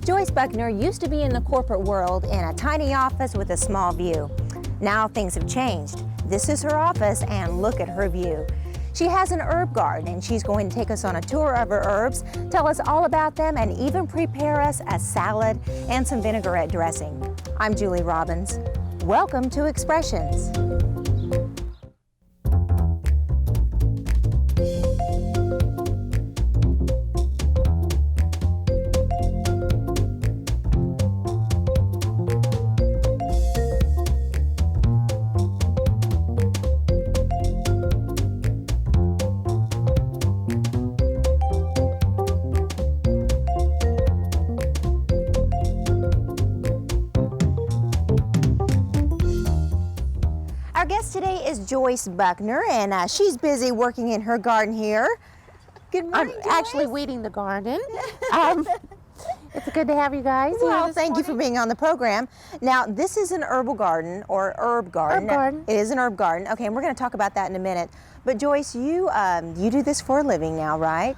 Joyce Buckner used to be in the corporate world in a tiny office with a small view. Now things have changed. This is her office and look at her view. She has an herb garden and she's going to take us on a tour of her herbs, tell us all about them, and even prepare us a salad and some vinaigrette dressing. I'm Julie Robbins. Welcome to Expressions. Our guest today is Joyce Buckner, and she's busy working in her garden here. Good morning, I'm Joyce. actually weeding the garden. It's good to have you guys here Well, this thank you for being on the program. Now, this is an herbal garden or herb garden. Herb garden. It is an herb garden. Okay, and we're going to talk about that in a minute. But Joyce, you do this for a living now, right?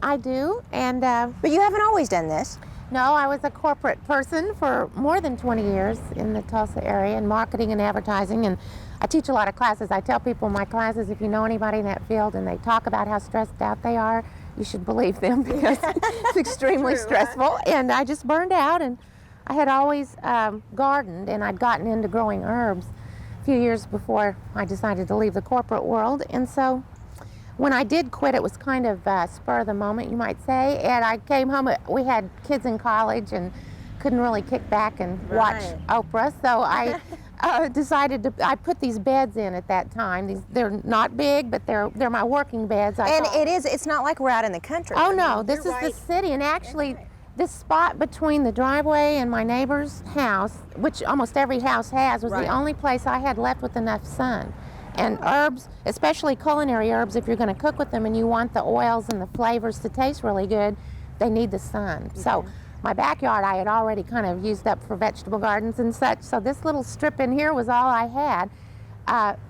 I do, and But you haven't always done this. no, I was a corporate person for more than 20 years in the Tulsa area in marketing and advertising, and I teach a lot of classes. I tell people in my classes, if you know anybody in that field and they talk about how stressed out they are, you should believe them because it's extremely stressful. And I just burned out, and I had always gardened, and I'd gotten into growing herbs a few years before I decided to leave the corporate world. And so when I did quit, it was kind of spur of the moment, you might say. And I came home, we had kids in college and couldn't really kick back and watch Oprah. So I decided to, I put these beds in at that time. They're not big, but they're my working beds. And it's not like we're out in the country. Oh no, this is the city. And actually, this spot between the driveway and my neighbor's house, which almost every house has, was the only place I had left with enough sun. And herbs, especially culinary herbs, if you're going to cook with them and you want the oils and the flavors to taste really good, they need the sun. So my backyard I had already kind of used up for vegetable gardens and such, so this little strip in here was all I had.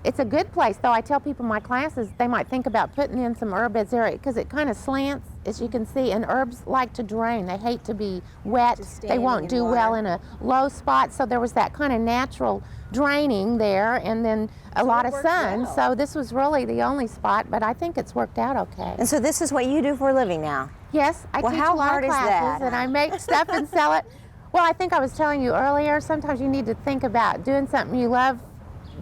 It's a good place, though. I tell people in my classes they might think about putting in some herb beds there because it kind of slants, as you can see, and herbs like to drain. They hate to be wet. They won't do well in a low spot, so there was that kind of natural draining there, and then a lot of sun. So this was really the only spot, but I think it's worked out okay. And so this is what you do for a living now? Yes, I teach a how lot hard of is classes, that? and I make stuff and sell it. Well, I think I was telling you earlier, sometimes you need to think about doing something you love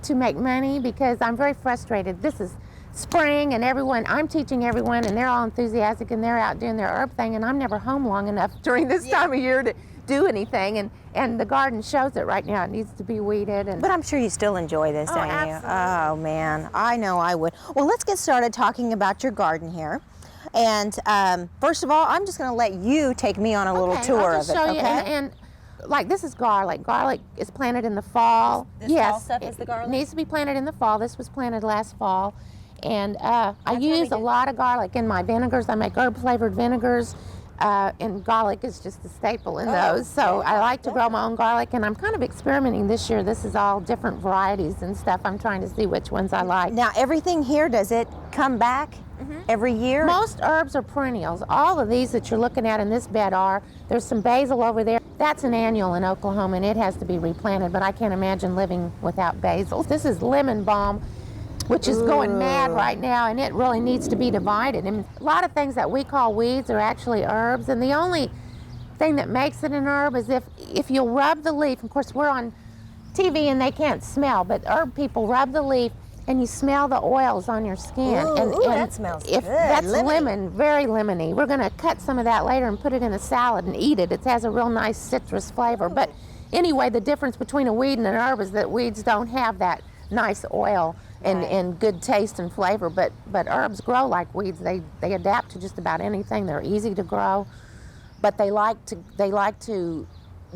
to make money, because I'm very frustrated. This is spring and I'm teaching everyone and they're all enthusiastic and they're out doing their herb thing, and I'm never home long enough during this time of year to do anything, and the garden shows it right now. It needs to be weeded. But I'm sure you still enjoy this, don't you? Absolutely. Oh man, I know I would. Well, let's get started talking about your garden here. And first of all, I'm just going to let you take me on a little tour I'll of just it. show you, Okay. and like this is garlic. Garlic is planted in the fall. This fall stuff is the garlic? It needs to be planted in the fall. This was planted last fall. And I use a lot of garlic in my vinegars. I make herb flavored vinegars. And garlic is just a staple in those. So I like to grow my own garlic, and I'm kind of experimenting this year. This is all different varieties and stuff. I'm trying to see which ones I like. Now, everything here, does it come back every year? Most herbs are perennials. All of these that you're looking at in this bed are. There's some basil over there. That's an annual in Oklahoma, and it has to be replanted, but I can't imagine living without basil. This is lemon balm, which is going mad right now, and it really needs to be divided. And a lot of things that we call weeds are actually herbs, and the only thing that makes it an herb is if you'll rub the leaf. Of course, we're on TV and they can't smell, but herb people rub the leaf and you smell the oils on your skin. And that smells good. That's lemon, very lemony. We're going to cut some of that later and put it in a salad and eat it. It has a real nice citrus flavor. But anyway, the difference between a weed and an herb is that weeds don't have that nice oil and good taste and flavor, but herbs grow like weeds. They adapt to just about anything. They're easy to grow, but they like to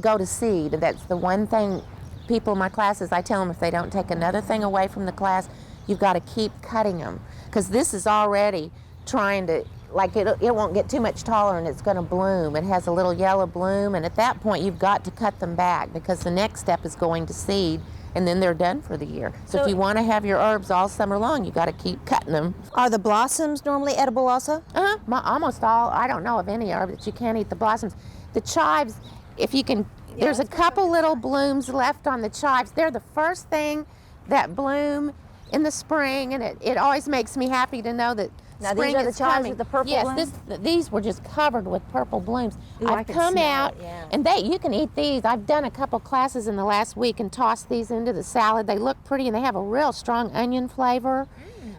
go to seed. That's the one thing people in my classes, I tell them if they don't take another thing away from the class, you've got to keep cutting them, because this is already trying to, like, it won't get too much taller and it's going to bloom. It has a little yellow bloom, and at that point you've got to cut them back, because the next step is going to seed, and then they're done for the year. So if you want to have your herbs all summer long, you got to keep cutting them. Are the blossoms normally edible also? Almost all. I don't know of any herb that you can't eat the blossoms. The chives, if you can, there's a couple little blooms left on the chives. They're the first thing that bloom in the spring, and it always makes me happy to know that Now spring these are the is chives coming. with the purple yes, blooms? these were just covered with purple blooms. Ooh, I I've can come smell out, it, yeah. and you can eat these. I've done a couple classes in the last week and tossed these into the salad. They look pretty, and they have a real strong onion flavor,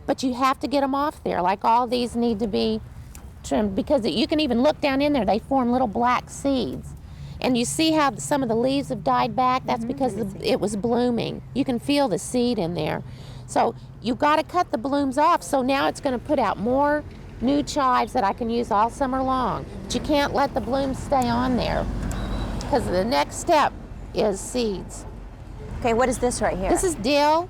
but you have to get them off there. Like all these need to be trimmed, because you can even look down in there. They form little black seeds. And you see how some of the leaves have died back? That's because it was blooming. You can feel the seed in there. So you've got to cut the blooms off. So now it's going to put out more new chives that I can use all summer long. But you can't let the blooms stay on there, because the next step is seeds. Okay, what is this right here? This is dill.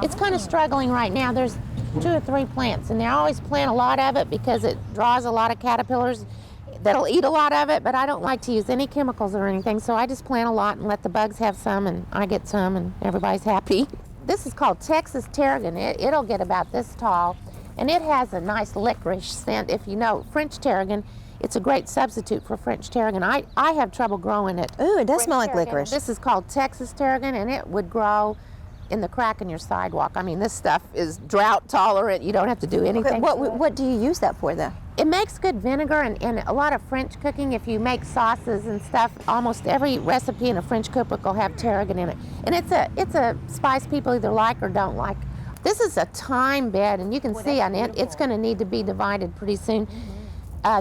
It's kind of struggling right now. There's 2 or 3 plants, and they always plant a lot of it because it draws a lot of caterpillars that'll eat a lot of it, but I don't like to use any chemicals or anything, so I just plant a lot and let the bugs have some, and I get some, and everybody's happy. This is called Texas tarragon. It'll get about this tall, and it has a nice licorice scent. If you know French tarragon, it's a great substitute for French tarragon. I have trouble growing it. Ooh, it does French smell like tarragon. licorice. This is called Texas tarragon, and it would grow in the crack in your sidewalk. I mean, this stuff is drought tolerant. You don't have to do anything. Okay, what do you use that for, though? It makes good vinegar, and a lot of French cooking, if you make sauces and stuff, almost every recipe in a French cookbook will have tarragon in it. And it's a spice people either like or don't like. This is a thyme bed, and you can see on it, it's going to need to be divided pretty soon.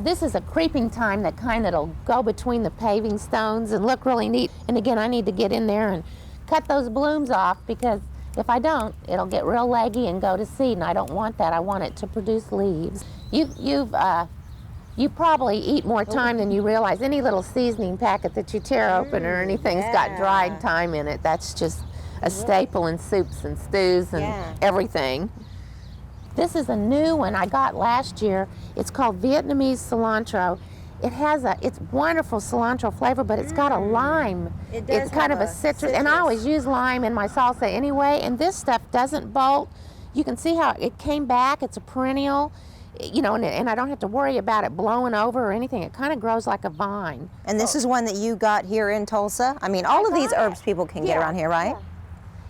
This is a creeping thyme, that kind that'll go between the paving stones and look really neat. And again, I need to get in there and cut those blooms off, because if I don't, it'll get real leggy and go to seed, and I don't want that. I want it to produce leaves. You probably eat more thyme than you realize. Any little seasoning packet that you tear open or anything's got dried thyme in it. That's just a staple in soups and stews and everything. This is a new one I got last year. It's called Vietnamese cilantro. It's wonderful cilantro flavor, but it's got a lime. It's kind of a citrus, and I always use lime in my salsa anyway, and this stuff doesn't bolt. You can see how it came back. It's a perennial, you know, and I don't have to worry about it blowing over or anything. It kind of grows like a vine. And this is one that you got here in Tulsa? I mean, all of these herbs people can get around here, right?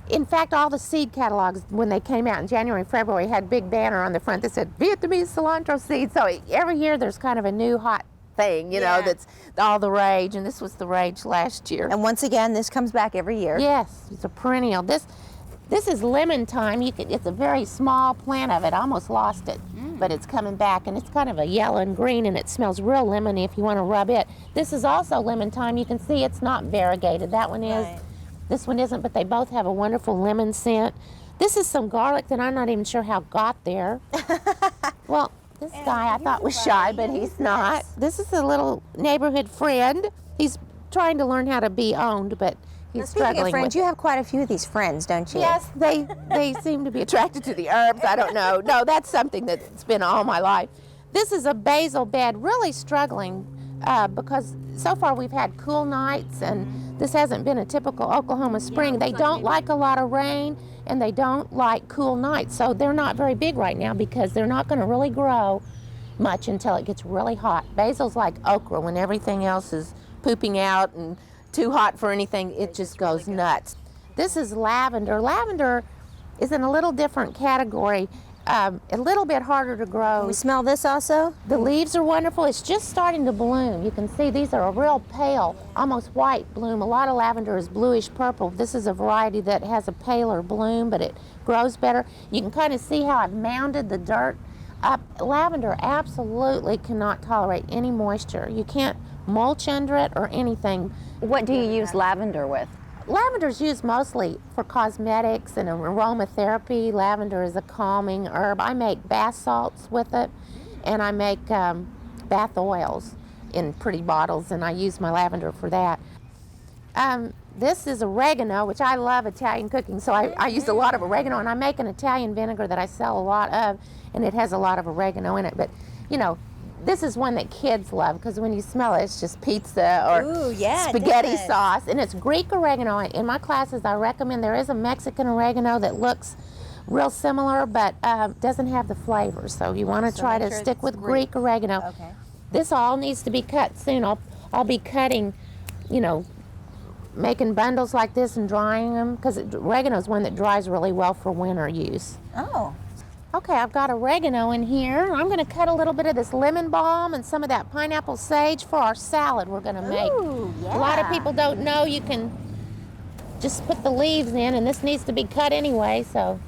In fact, all the seed catalogs, when they came out in January and February, had a big banner on the front that said Vietnamese cilantro seeds. So every year there's kind of a new hot thing, you know, that's all the rage, and this was the rage last year. And once again, this comes back every year. Yes, it's a perennial. This is lemon thyme. It's a very small plant of it. I almost lost it, but it's coming back, and it's kind of a yellow and green, and it smells real lemony if you want to rub it. This is also lemon thyme. You can see it's not variegated. That one is. Right. This one isn't, but they both have a wonderful lemon scent. This is some garlic that I'm not even sure how got there. Well, this guy I thought was shy, but he's not. This is a little neighborhood friend. He's trying to learn how to be owned, but he's struggling Speaking of friends, with you have quite a few of these friends, don't you? Yes, they seem to be attracted to the herbs. I don't know. No, that's something that's been all my life. This is a basil bed, really struggling because so far we've had cool nights, and this hasn't been a typical Oklahoma spring. They don't like a lot of rain, and they don't like cool nights, so they're not very big right now because they're not going to really grow much until it gets really hot. Basil's like okra. When everything else is pooping out and too hot for anything, it just goes nuts. This is lavender. Lavender is in a little different category, a little bit harder to grow. Can we smell this also? The leaves are wonderful. It's just starting to bloom. You can see these are a real pale, almost white bloom. A lot of lavender is bluish purple. This is a variety that has a paler bloom, but it grows better. You can kind of see how I've mounded the dirt up. Lavender absolutely cannot tolerate any moisture. You can't mulch under it or anything. What do you use lavender with? Lavender is used mostly for cosmetics and aromatherapy. Lavender is a calming herb. I make bath salts with it, and I make bath oils in pretty bottles, and I use my lavender for that. This is oregano, which I love Italian cooking, so I use a lot of oregano, and I make an Italian vinegar that I sell a lot of, and it has a lot of oregano in it. But, you know, this is one that kids love because when you smell it, it's just pizza or spaghetti sauce. And it's Greek oregano. In my classes, I recommend there is a Mexican oregano that looks real similar but doesn't have the flavor. So you want to try to stick with Greek oregano. Okay. This all needs to be cut soon. I'll be cutting, you know, making bundles like this and drying them, because oregano is one that dries really well for winter use. Oh. Okay, I've got oregano in here. I'm going to cut a little bit of this lemon balm and some of that pineapple sage for our salad we're going to make. Ooh, yeah. A lot of people don't know you can just put the leaves in, and this needs to be cut anyway, so.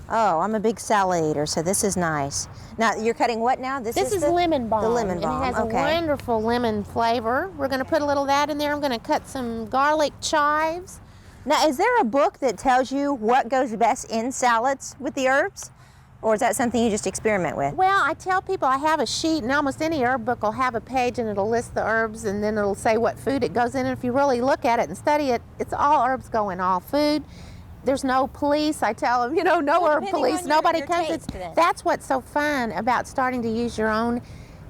Oh, I'm a big salad eater, so this is nice. Now, you're cutting what now? This is lemon balm. The lemon balm, and it has okay. a wonderful lemon flavor. We're going to put a little of that in there. I'm going to cut some garlic chives. Now, is there a book that tells you what goes best in salads with the herbs? Or is that something you just experiment with? Well, I tell people I have a sheet, and almost any herb book will have a page, and it'll list the herbs, and then it'll say what food it goes in. And if you really look at it and study it, it's all herbs go in all food. There's no police. I tell them, you know, no herb police. Nobody comes. That's what's so fun about starting to use your own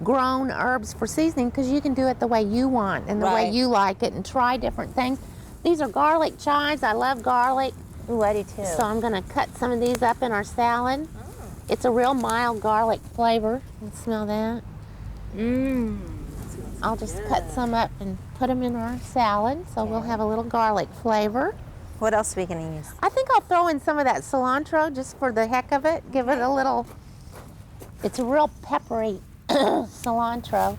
grown herbs for seasoning, because you can do it the way you want and the way you like it, and try different things. These are garlic chives. I love garlic. Ooh, I do too. So I'm going to cut some of these up in our salad. It's a real mild garlic flavor. You can smell that. I'll just cut some up and put them in our salad, so we'll have a little garlic flavor. What else are we going to use? I think I'll throw in some of that cilantro just for the heck of it. Give it a little, it's a real peppery cilantro.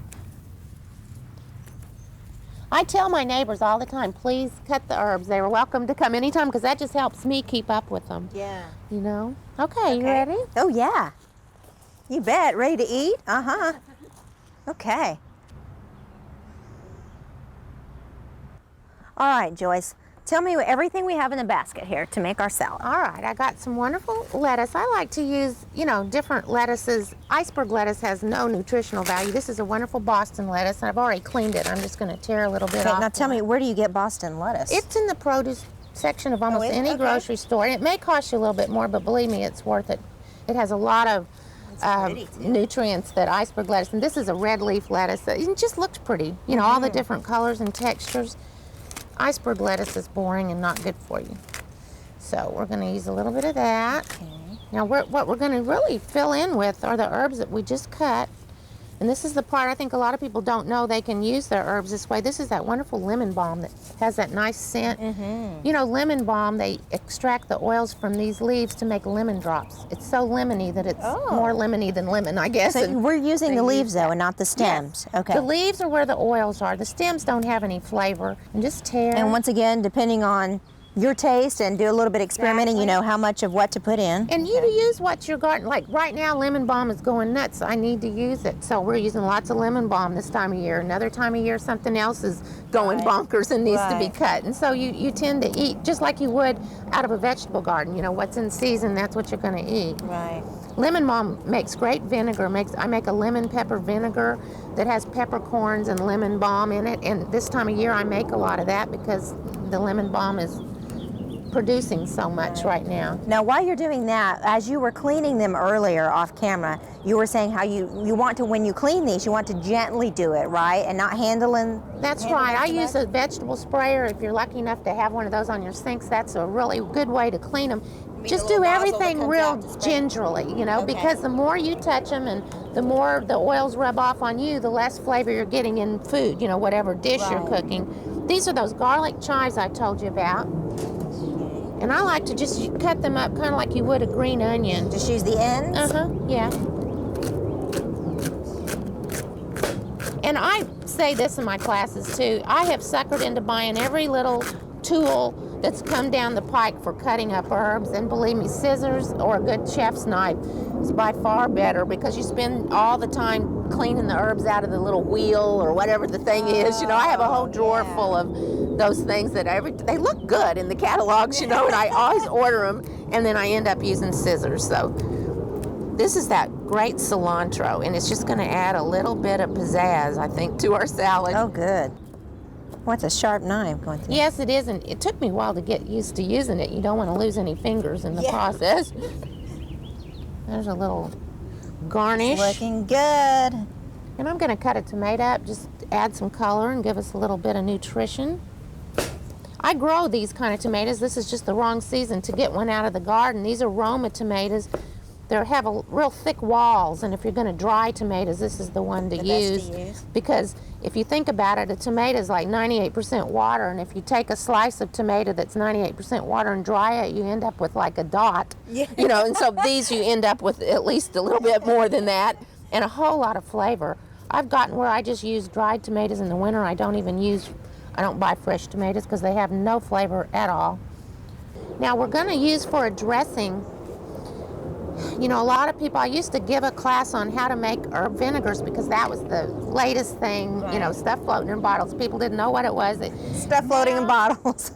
I tell my neighbors all the time, please cut the herbs. They were welcome to come anytime, because that just helps me keep up with them. Yeah. You know? Okay, you ready? Oh, yeah. You bet. Ready to eat? Uh-huh. Okay. All right, Joyce. Tell me everything we have in the basket here to make our salad. All right, I got some wonderful lettuce. I like to use, you know, different lettuces. Iceberg lettuce has no nutritional value. This is a wonderful Boston lettuce, and I've already cleaned it. I'm just going to tear a little bit off. Now tell me, where do you get Boston lettuce? It's in the produce section of almost any grocery store. It may cost you a little bit more, but believe me, it's worth it. It has a lot of nutrients that iceberg lettuce, and this is a red leaf lettuce. It just looks pretty. You know, all the different colors and textures. Iceberg lettuce is boring and not good for you. So we're going to use a little bit of that. Okay. Now what we're going to really fill in with are the herbs that we just cut. And this is the part I think a lot of people don't know they can use their herbs this way. This is that wonderful lemon balm that has that nice scent. You know, lemon balm, they extract the oils from these leaves to make lemon drops. It's so lemony that it's more lemony than lemon, I guess. So we're using the leaves, though, and not the stems. Yes. Okay. The leaves are where the oils are. The stems don't have any flavor. And just tear. And once again, depending on your taste and do a little bit of experimenting, you know how much of what to put in. And you use what your garden, like right now lemon balm is going nuts. I need to use it. So we're using lots of lemon balm this time of year. Another time of year something else is going bonkers and needs to be cut. And so you tend to eat just like you would out of a vegetable garden. You know, what's in season, that's what you're going to eat. Right. Lemon balm makes great vinegar. I make a lemon pepper vinegar that has peppercorns and lemon balm in it. And this time of year I make a lot of that because the lemon balm is producing so much right now. Now, while you're doing that, as you were cleaning them earlier off camera, you were saying how you want to, when you clean these, you want to gently do it, right? And not handling. That's right. I use a vegetable sprayer. If you're lucky enough to have one of those on your sinks, that's a really good way to clean them. Just do everything real gingerly, you know, because the more you touch them and the more the oils rub off on you, the less flavor you're getting in food, you know, whatever dish you're cooking. These are those garlic chives I told you about. And I like to just cut them up kind of like you would a green onion. Just use the ends? Yeah. And I say this in my classes too. I have suckered into buying every little tool that's come down the pike for cutting up herbs. And believe me, scissors or a good chef's knife is by far better because you spend all the time cleaning the herbs out of the little wheel or whatever the thing is. You know, I have a whole drawer full of those things that they look good in the catalogs, you know, and I always order them, and then I end up using scissors. So this is that great cilantro, and it's just going to add a little bit of pizzazz, I think, to our salad. Oh, good. What's a sharp knife going through? Yes, it is, and it took me a while to get used to using it. You don't want to lose any fingers in the process. There's a little garnish. It's looking good. And I'm going to cut a tomato up, just add some color and give us a little bit of nutrition. I grow these kind of tomatoes. This is just the wrong season to get one out of the garden. These are Roma tomatoes. They have real thick walls, and if you're going to dry tomatoes, this is the one to use because if you think about it, a tomato is like 98% water, and if you take a slice of tomato that's 98% water and dry it, you end up with like a dot. Yeah. You know, and so these you end up with at least a little bit more than that and a whole lot of flavor. I've gotten where I just use dried tomatoes in the winter. I don't buy fresh tomatoes because they have no flavor at all. Now we're going to use for a dressing, you know, a lot of people, I used to give a class on how to make herb vinegars because that was the latest thing, you know, stuff floating in bottles. People didn't know what it was. Stuff floating in bottles.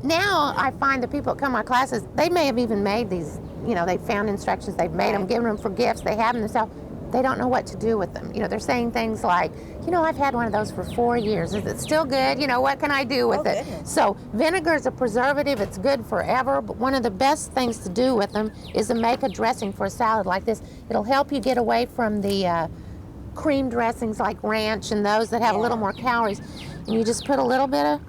Now I find the people that come to my classes, they may have even made these, you know, they found instructions, they've made them, given them for gifts, they have them themselves. They don't know what to do with them. You know, they're saying things like, you know, I've had one of those for 4 years. Is it still good? You know, what can I do with it? Goodness. So vinegar is a preservative. It's good forever. But one of the best things to do with them is to make a dressing for a salad like this. It'll help you get away from the cream dressings like ranch and those that have a little more calories. And you just put a little bit of...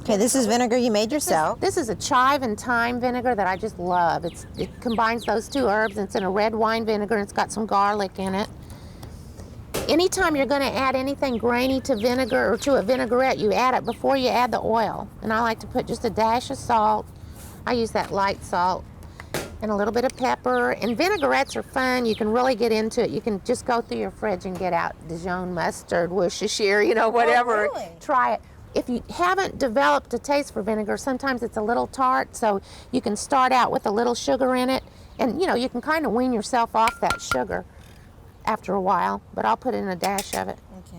Okay, this is vinegar you made yourself. This is a chive and thyme vinegar that I just love. It combines those two herbs, and it's in a red wine vinegar, and it's got some garlic in it. Anytime you're going to add anything grainy to vinegar or to a vinaigrette, you add it before you add the oil. And I like to put just a dash of salt. I use that light salt. And a little bit of pepper. And vinaigrettes are fun. You can really get into it. You can just go through your fridge and get out Dijon mustard, Worcestershire, you know, whatever. Oh, really? Try it. If you haven't developed a taste for vinegar, sometimes it's a little tart, so you can start out with a little sugar in it, and you know, you can kind of wean yourself off that sugar after a while, but I'll put in a dash of it. Okay.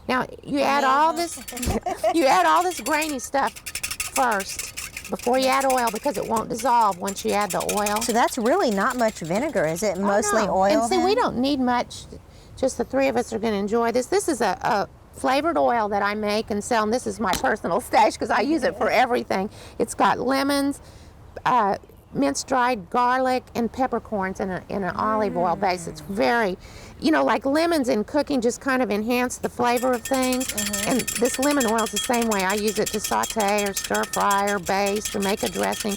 Now, you add all this grainy stuff first before you add oil because it won't dissolve once you add the oil. So that's really not much vinegar, is it? Mostly no. oil. And see, we don't need much. Just the three of us are going to enjoy this. This is a flavored oil that I make and sell, and this is my personal stash because I use it for everything. It's got lemons, minced dried garlic, and peppercorns in an olive oil base. It's very, you know, like lemons in cooking just kind of enhance the flavor of things. And this lemon oil is the same way. I use it to saute or stir fry or baste or make a dressing.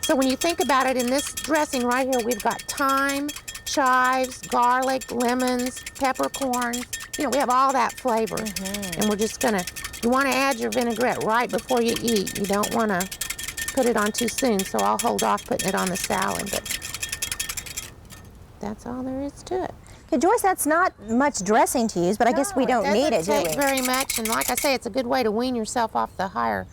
So when you think about it, in this dressing right here, we've got thyme, chives, garlic, lemons, peppercorns. You know, we have all that flavor. And we're just gonna, you wanna add your vinaigrette right before you eat. You don't wanna put it on too soon, so I'll hold off putting it on the salad, but that's all there is to it. Okay, Joyce, that's not much dressing to use, but I guess we don't need it, do doesn't we? take very much, and like I say, it's a good way to wean yourself off the higher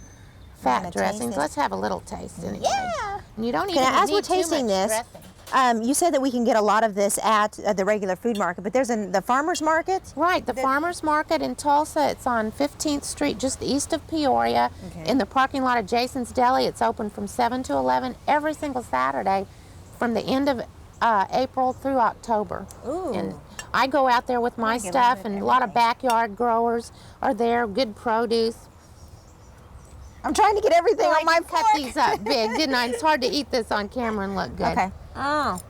fat Wanna dressings. taste it? Let's have a little taste anyway. Yeah. And you don't Okay, even now, as need we're too much tasting this, dressing. you said that we can get a lot of this at the regular food market, but there's the farmer's market? Right, the farmer's market in Tulsa. It's on 15th Street, just east of Peoria, in the parking lot of Jason's Deli. It's open from 7 to 11 every single Saturday from the end of April through October. Ooh. And I go out there with my stuff, and a lot of backyard growers are there, good produce. I'm trying to get everything So on my I cut fork. these up big, didn't I? It's hard to eat this on camera and look good. Okay. Oh.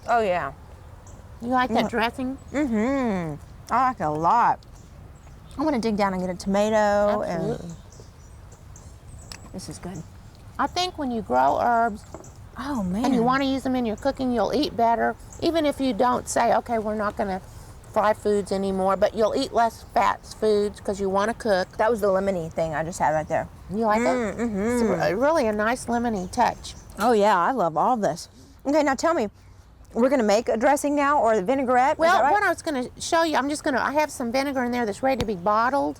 Oh, yeah. You like that dressing? I like it a lot. I want to dig down and get a tomato. Absolutely. And this is good. I think when you grow herbs, Oh, man. and you want to use them in your cooking, you'll eat better. Even if you don't say, okay, we're not going to fry foods anymore, but you'll eat less fat foods because you want to cook. That was the lemony thing I just had right there. You like it? It's really a nice lemony touch. Oh, yeah, I love all this. Okay, now tell me, we're going to make a dressing now or the vinaigrette? Well, Is that right? what I was going to show you, I have some vinegar in there that's ready to be bottled.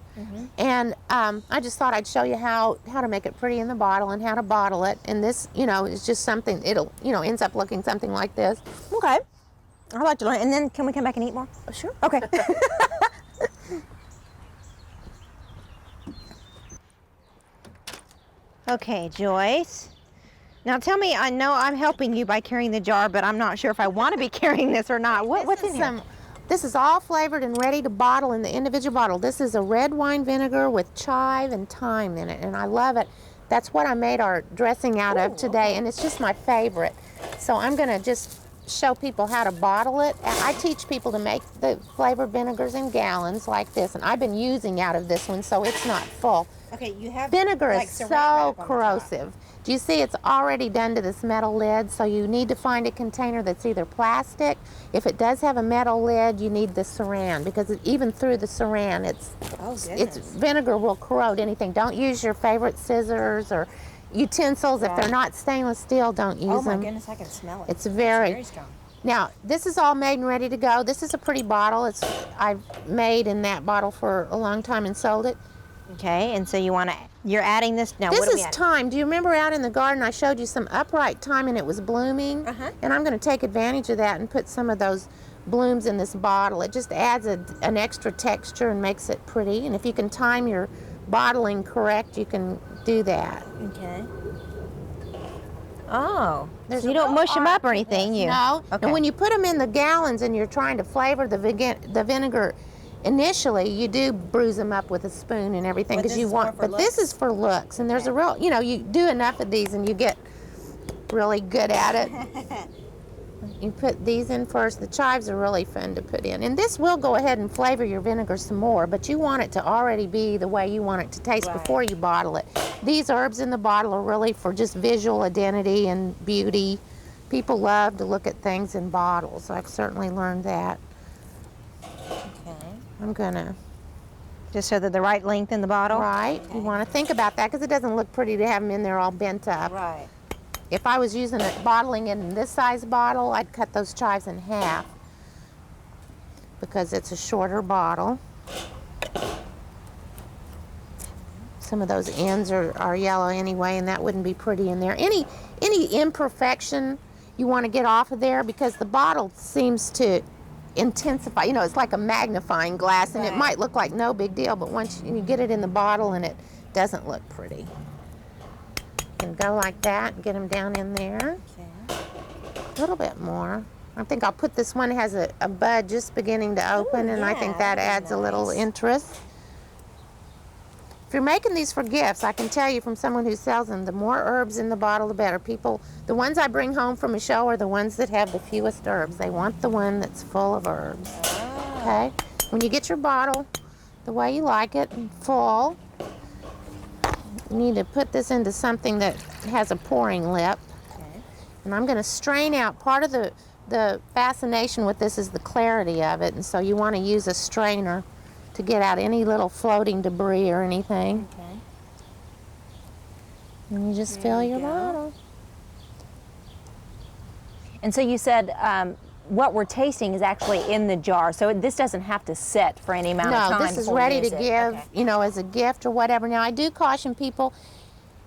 And I just thought I'd show you how to make it pretty in the bottle and how to bottle it. And this, you know, is just something, it'll, you know, ends up looking something like this. Okay. I'd like to learn. And then can we come back and eat more? Oh, sure. Okay. Okay, Joyce. Now tell me, I know I'm helping you by carrying the jar, but I'm not sure if I want to be carrying this or not. What's in here? This is all flavored and ready to bottle in the individual bottle. This is a red wine vinegar with chive and thyme in it, and I love it. That's what I made our dressing out of today, and it's just my favorite. So I'm going to just show people how to bottle it. I teach people to make the flavored vinegars in gallons like this, and I've been using out of this one, so it's not full. Okay, you have Vinegar like is saran so wrap on the top. corrosive. Do you see it's already done to this metal lid? So you need to find a container that's either plastic. If it does have a metal lid, you need the saran, because even through the saran, Oh, it's goodness. vinegar will corrode anything. Don't use your favorite scissors or utensils. If they're not stainless steel, don't use Oh my them. goodness, I can smell it. It's very, very strong. now, this is all made and ready to go. This is a pretty bottle. I've made in that bottle for a long time and sold it. Okay, and so you're adding this now. This what are we is adding? thyme. Do you remember out in the garden I showed you some upright thyme and it was blooming? Uh-huh. And I'm going to take advantage of that and put some of those blooms in this bottle. It just adds an extra texture and makes it pretty. And if you can time your bottling correct, you can do that. Okay. Oh, There's so you a don't real mush them art up or to anything, this. you? No. Okay. And when you put them in the gallons and you're trying to flavor the vinegar, initially you do bruise them up with a spoon and everything But because this you is more want. for But this looks? is for looks, and there's a real, you do enough of these and you get really good at it. You put these in first. The chives are really fun to put in, and this will go ahead and flavor your vinegar some more. But you want it to already be the way you want it to taste Right. before you bottle it. These herbs in the bottle are really for just visual identity and beauty. People love to look at things in bottles. I've certainly learned that. Okay. I'm gonna, Just so they're the right length in the bottle? right? You want to think about that because it doesn't look pretty to have them in there all bent up. Right. If I was using it, bottling it in this size bottle, I'd cut those chives in half because it's a shorter bottle. Some of those ends are yellow anyway, and that wouldn't be pretty in there. Any imperfection you want to get off of there because the bottle seems to intensify. It's like a magnifying glass, and it Right. might look like no big deal, but once you get it in the bottle and it doesn't look pretty. And go like that and get them down in there. Okay. A little bit more. I think I'll put this one has a bud just beginning to open, and I think yeah, that that is adds a little nice. interest. If you're making these for gifts, I can tell you from someone who sells them, the more herbs in the bottle, the better. The ones I bring home from a show are the ones that have the fewest herbs. They want the one that's full of herbs. Okay? When you get your bottle the way you like it, full, you need to put this into something that has a pouring lip. Okay. And I'm going to strain out. Part of the fascination with this is the clarity of it, and so you want to use a strainer to get out any little floating debris or anything. Okay. And you just fill your go. bottle. And so you said what we're tasting is actually in the jar, so this doesn't have to sit for any amount of No, time. this is before we ready to use it. give, Okay. as a gift or whatever. Now, I do caution people,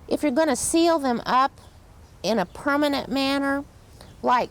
if you're going to seal them up in a permanent manner, like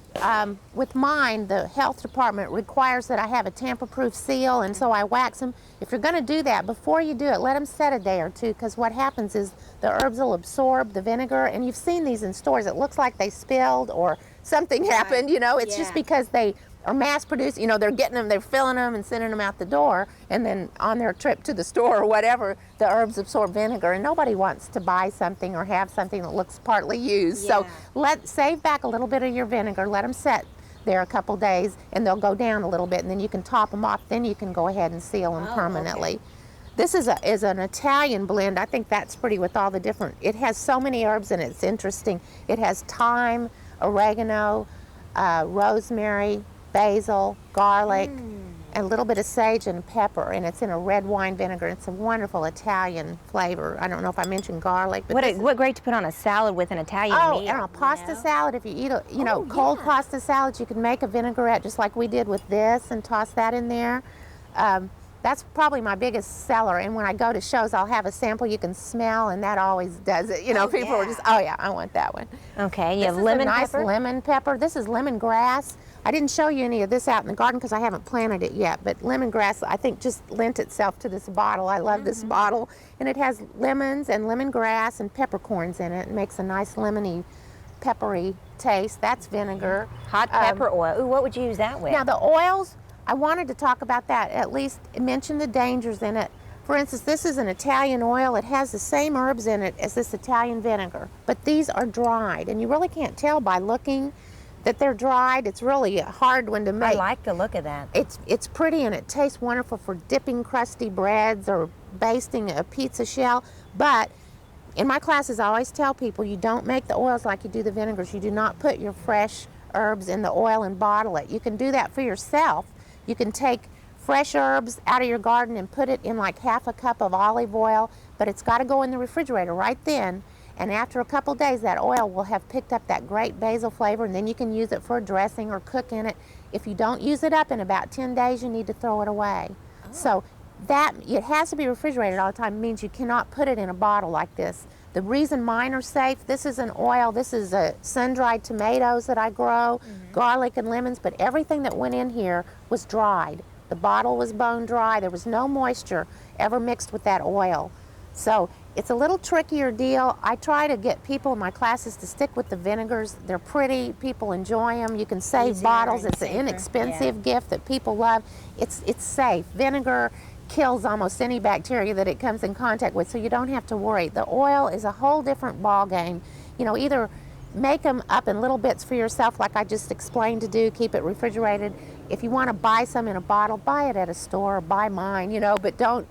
with mine, the health department requires that I have a tamper-proof seal, and so I wax them. If you're going to do that, before you do it, let them set a day or two, because what happens is the herbs will absorb the vinegar, and you've seen these in stores. It looks like they spilled or something happened, It's just Yeah. because they are mass-produced. They're getting them, they're filling them and sending them out the door, and then on their trip to the store or whatever, the herbs absorb vinegar, and nobody wants to buy something or have something that looks partly used. So save back a little bit of your vinegar, let them set there a couple days, and they'll go down a little bit, and then you can top them off. Then you can go ahead and seal them permanently. This is an Italian blend. I think that's pretty with all the different. It has so many herbs in it. It's interesting. It has thyme, oregano, rosemary, basil, garlic, and a little bit of sage and pepper, and it's in a red wine vinegar. It's a wonderful Italian flavor. I don't know if I mentioned garlic, but What great to put on a salad with an Italian meal. and a pasta salad. If you eat Oh, cold yeah. pasta salads, you can make a vinaigrette just like we did with this and toss that in there. That's probably my biggest seller. And when I go to shows, I'll have a sample you can smell, and that always does it. People are just, oh yeah, I want that one. Okay, you This have is lemon a nice pepper. lemon pepper. This is lemongrass. I didn't show you any of this out in the garden because I haven't planted it yet, but lemongrass I think just lent itself to this bottle. I love this bottle, and it has lemons and lemongrass and peppercorns in it. It makes a nice lemony, peppery taste. That's vinegar. Hot pepper oil. Ooh, what would you use that with? Now the oils, I wanted to talk about that, at least mention the dangers in it. For instance, this is an Italian oil. It has the same herbs in it as this Italian vinegar, but these are dried, and you really can't tell by looking that they're dried. It's really a hard one to make. I like the look of that. It's pretty and it tastes wonderful for dipping crusty breads or basting a pizza shell. But in my classes, I always tell people you don't make the oils like you do the vinegars. You do not put your fresh herbs in the oil and bottle it. You can do that for yourself. You can take fresh herbs out of your garden and put it in like half a cup of olive oil, but it's got to go in the refrigerator right then. And after a couple days, that oil will have picked up that great basil flavor, and then you can use it for a dressing or cook in it. If you don't use it up in about 10 days, you need to throw it away. Oh. So that, it has to be refrigerated all the time. It means you cannot put it in a bottle like this. The reason mine are safe, this is an oil, this is sun-dried tomatoes that I grow, garlic and lemons, but everything that went in here was dried. The bottle was bone dry. There was no moisture ever mixed with that oil. So it's a little trickier deal. I try to get people in my classes to stick with the vinegars. They're pretty, people enjoy them. You can save bottles. It's an inexpensive gift that people love. It's safe. Vinegar kills almost any bacteria that it comes in contact with, so you don't have to worry. The oil is a whole different ball game. You know, either make them up in little bits for yourself like I just explained to do, keep it refrigerated. If you want to buy some in a bottle, buy it at a store, buy mine, you know, but don't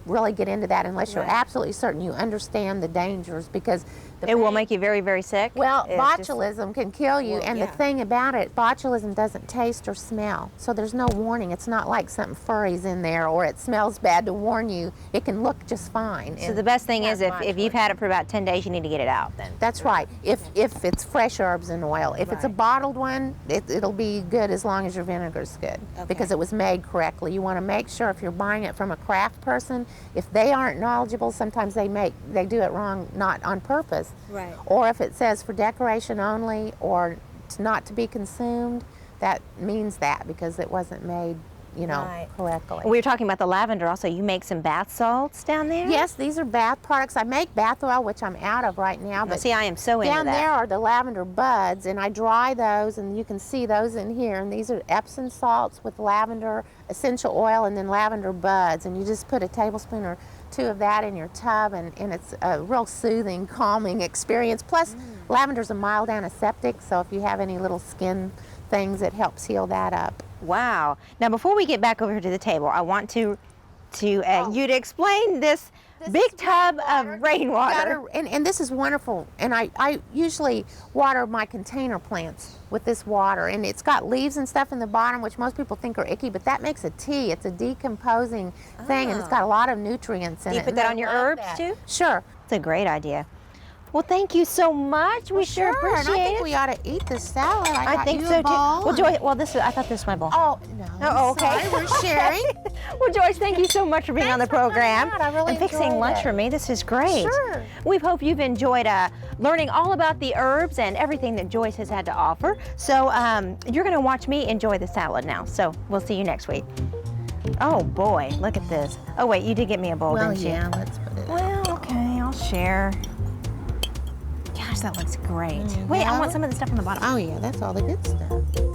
really get into that unless you're absolutely certain you understand the dangers, because it will make you very, very sick. Well, botulism can kill you, and the thing about it, botulism doesn't taste or smell, so there's no warning. It's not like something furry's in there or it smells bad to warn you. It can look just fine. So the best thing is if you've had it for about 10 days, you need to get it out then. That's right, if it's fresh herbs and oil. If it's a bottled one, it'll be good as long as your vinegar's good, because it was made correctly. You want to make sure if you're buying it from a craft person, if they aren't knowledgeable, sometimes they do it wrong, not on purpose. Right. Or if it says for decoration only or not to be consumed, that means that because it wasn't made, you know, correctly. We were talking about the lavender also. You make some bath salts down there? Yes, these are bath products. I make bath oil, which I'm out of right now. But see, I am so into that. Down there are the lavender buds, and I dry those, and you can see those in here. And these are Epsom salts with lavender essential oil and then lavender buds. And you just put a tablespoon or two of that in your tub, and it's a real soothing, calming experience. Plus, lavender's a mild antiseptic, so if you have any little skin things, it helps heal that up. Wow. Now, before we get back over here to the table, I want you to explain this big tub of rainwater. And this is wonderful. And I usually water my container plants with this water. And it's got leaves and stuff in the bottom, which most people think are icky, but that makes a tea. It's a decomposing thing, and it's got a lot of nutrients in it. Do you put that on your herbs too? Sure. It's a great idea. Well, thank you so much. We sure appreciate and I think we ought to eat the salad. I think so too. Well, Joyce, I thought this was my bowl. Oh, no. Oh, okay. Sorry, we're sharing. Well, Joyce, thank you so much for being on the program and fixing lunch for me. This is great. Sure. We hope you've enjoyed learning all about the herbs and everything that Joyce has had to offer. So you're going to watch me enjoy the salad now. So we'll see you next week. Oh boy, look at this. Oh wait, you did get me a bowl, didn't you? Well, yeah, let's put it. Well, okay, I'll share. Gosh, that looks great. Wait, I want some of the stuff on the bottom. Oh yeah, that's all the good stuff.